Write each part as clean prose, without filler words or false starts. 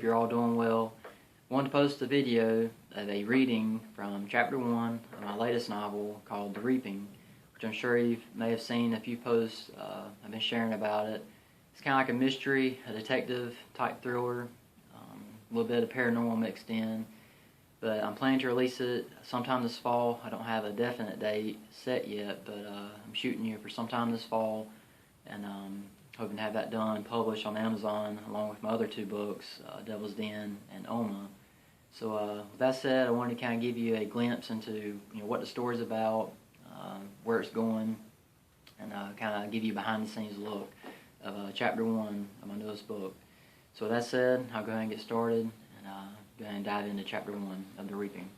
you're all doing well. I wanted to post a video of a reading from Chapter 1 of my latest novel called The Reaping, which I'm sure you may have seen a few posts I've been sharing about it. It's kind of like a mystery, a detective type thriller, a little bit of paranormal mixed in. But I'm planning to release it sometime this fall. I don't have a definite date set yet, but I'm shooting you for sometime this fall, and hoping to have that done, published on Amazon, along with my other two books, Devil's Den and Oma. So with that said, I wanted to kind of give you a glimpse into what the story's about, where it's going, and kind of give you a behind-the-scenes look of Chapter 1 of my newest book. So with that said, I'll go ahead and get started, and go ahead and dive into Chapter 1 of The Reaping.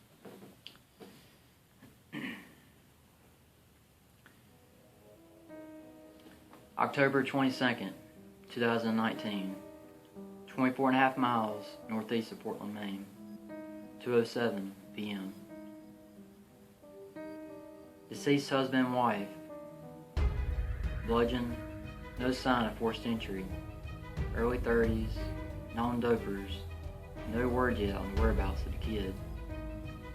October 22nd, 2019, 24.5 miles northeast of Portland, Maine, 2:07 p.m. Deceased husband and wife, bludgeoned, no sign of forced entry, early 30s, non-dopers, no word yet on the whereabouts of the kid.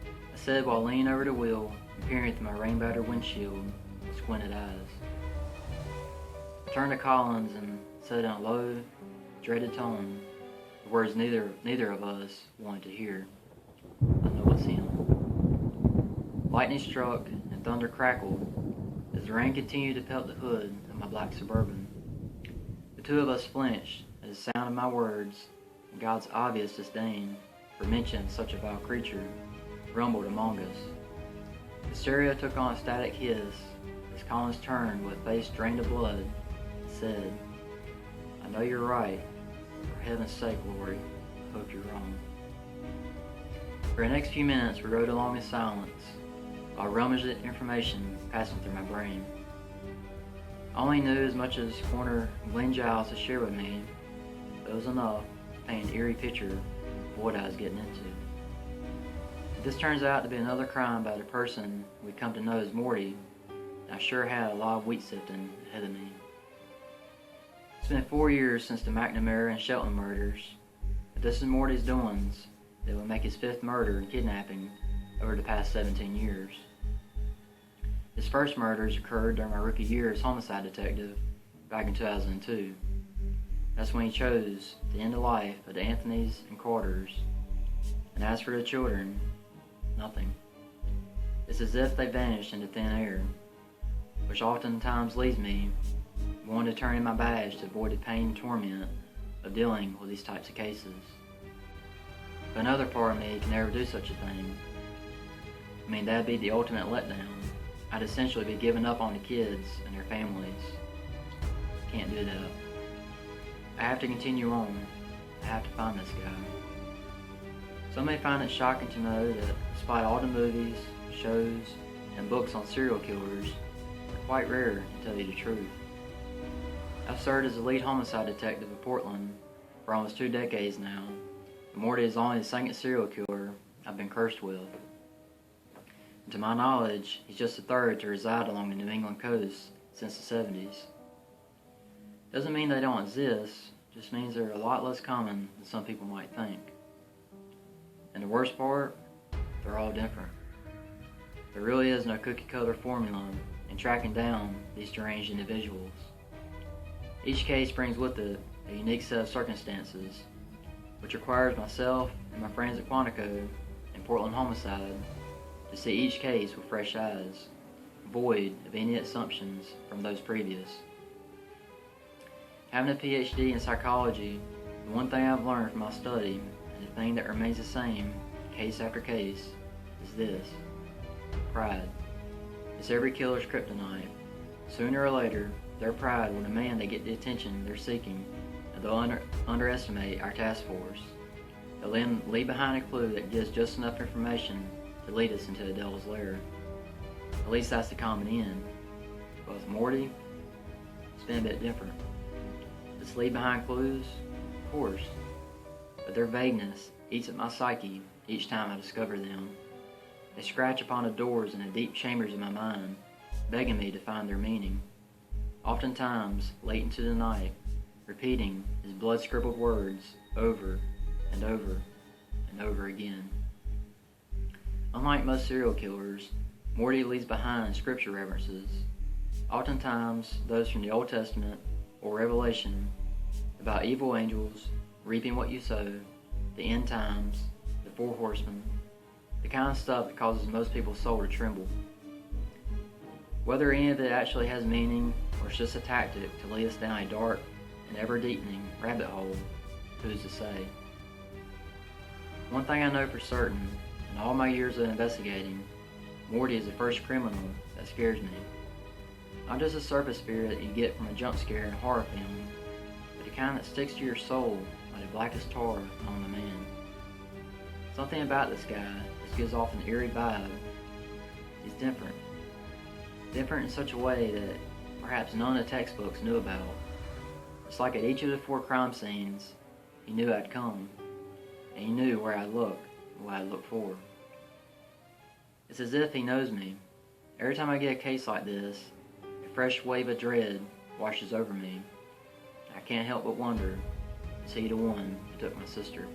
I said while leaning over the wheel and peering through my rain-battered windshield with squinted eyes. I turned to Collins and said in a low, dreaded tone, the words neither of us wanted to hear. I know it's him. Lightning struck and thunder crackled as the rain continued to pelt the hood of my black Suburban. The two of us flinched at the sound of my words, and God's obvious disdain for mentioning such a vile creature rumbled among us. The stereo took on a static hiss as Collins turned with face drained of blood and said, "I know you're right. For heaven's sake, Lori, I hope you're wrong." For the next few minutes we rode along in silence, while rummaged at information passing through my brain. I only knew as much as Coroner Glenn Giles had shared with me, but it was enough to paint an eerie picture of what I was getting into. If this turns out to be another crime by the person we come to know as Morty, I sure had a lot of wheat sifting ahead of me. It's been 4 years since the McNamara and Shelton murders. If this is Morty's doings, it would make his 5th murder and kidnapping over the past 17 years. His first murders occurred during my rookie year as homicide detective back in 2002. That's when he chose to end the life of the Anthonys and Carters. And as for the children, nothing. It's as if they vanished into thin air, which oftentimes leaves me wanting to turn in my badge to avoid the pain and torment of dealing with these types of cases. But another part of me can never do such a thing. I mean, that'd be the ultimate letdown. I'd essentially be giving up on the kids and their families. Can't do that. I have to continue on. I have to find this guy. Some may find it shocking to know that despite all the movies, shows, and books on serial killers, they're quite rare to tell you the truth. I've served as the lead homicide detective of Portland for almost 2 decades now, and Morty is only the 2nd serial killer I've been cursed with. And to my knowledge, he's just the 3rd to reside along the New England coast since the 70s. Doesn't mean they don't exist, just means they're a lot less common than some people might think. And the worst part, they're all different. There really is no cookie-cutter formula in tracking down these deranged individuals. Each case brings with it a unique set of circumstances, which requires myself and my friends at Quantico and Portland Homicide to see each case with fresh eyes, void of any assumptions from those previous. Having a PhD in psychology, the one thing I've learned from my study, and the thing that remains the same case after case, is this: pride. It's every killer's kryptonite. Sooner or later, their pride will demand they get the attention they're seeking, and they'll underestimate our task force. They'll then leave behind a clue that gives just enough information to lead us into the devil's lair. At least that's the common end. But with Morty, it's been a bit different. Does leave behind clues? Of course. But their vagueness eats at my psyche each time I discover them. They scratch upon the doors in the deep chambers of my mind, begging me to find their meaning. Oftentimes, late into the night, repeating his blood-scribbled words over and over and over again. Unlike most serial killers, Morty leaves behind scripture references, oftentimes those from the Old Testament or Revelation, about evil angels, reaping what you sow, the end times, the four horsemen, the kind of stuff that causes most people's soul to tremble. Whether any of it actually has meaning or it's just a tactic to lead us down a dark and ever-deepening rabbit hole, who's to say? One thing I know for certain, in all my years of investigating, Morty is the first criminal that scares me. Not just a surface fear that you get from a jump scare in a horror film, but the kind that sticks to your soul like the blackest tar on the man. Something about this guy just gives off an eerie vibe. He's different. Different in such a way that perhaps none of the textbooks knew about. It's like at each of the 4 crime scenes, he knew I'd come, and he knew where I'd look and what I'd look for. It's as if he knows me. Every time I get a case like this, a fresh wave of dread washes over me. I can't help but wonder, is he the one who took my sister?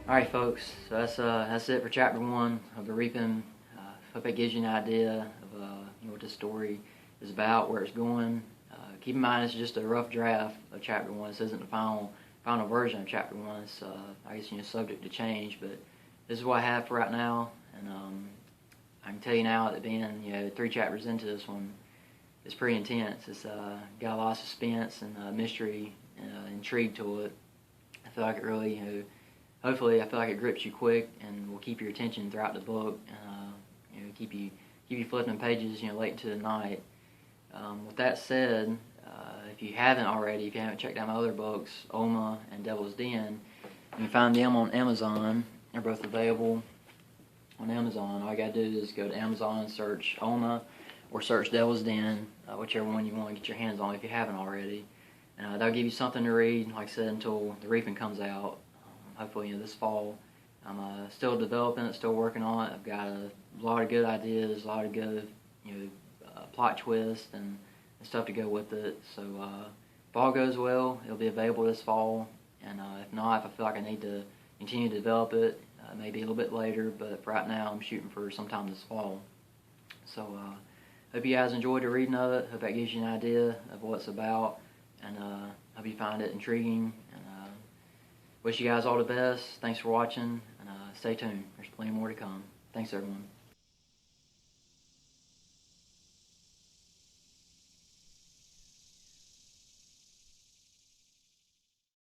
Alright folks, so that's it for chapter 1 of The Reaping. Hope that gives you an idea of what this story is about, where it's going. Keep in mind it's just a rough draft of chapter 1. This isn't the final version of chapter 1. It's I guess subject to change, but this is what I have for right now. And I can tell you now that being 3 chapters into this one, it's pretty intense. It's got a lot of suspense and mystery and intrigue to it. I feel like it really, hopefully, I feel like it grips you quick and will keep your attention throughout the book. Keep you flipping pages, late into the night. With that said, if you haven't already, if you haven't checked out my other books, Oma and Devil's Den, you can find them on Amazon. They're both available on Amazon. All you gotta do is go to Amazon and search Oma or search Devil's Den, whichever one you want to get your hands on if you haven't already. And that'll give you something to read, like I said, until The Reaping comes out, hopefully this fall. I'm still developing it, still working on it. I've got a lot of good ideas, a lot of good plot twists and stuff to go with it. So if all goes well, it'll be available this fall. And if not, if I feel like I need to continue to develop it, maybe a little bit later. But for right now, I'm shooting for sometime this fall. So hope you guys enjoyed the reading of it. Hope that gives you an idea of what it's about. And hope you find it intriguing. And wish you guys all the best. Thanks for watching. And stay tuned. There's plenty more to come. Thanks, everyone.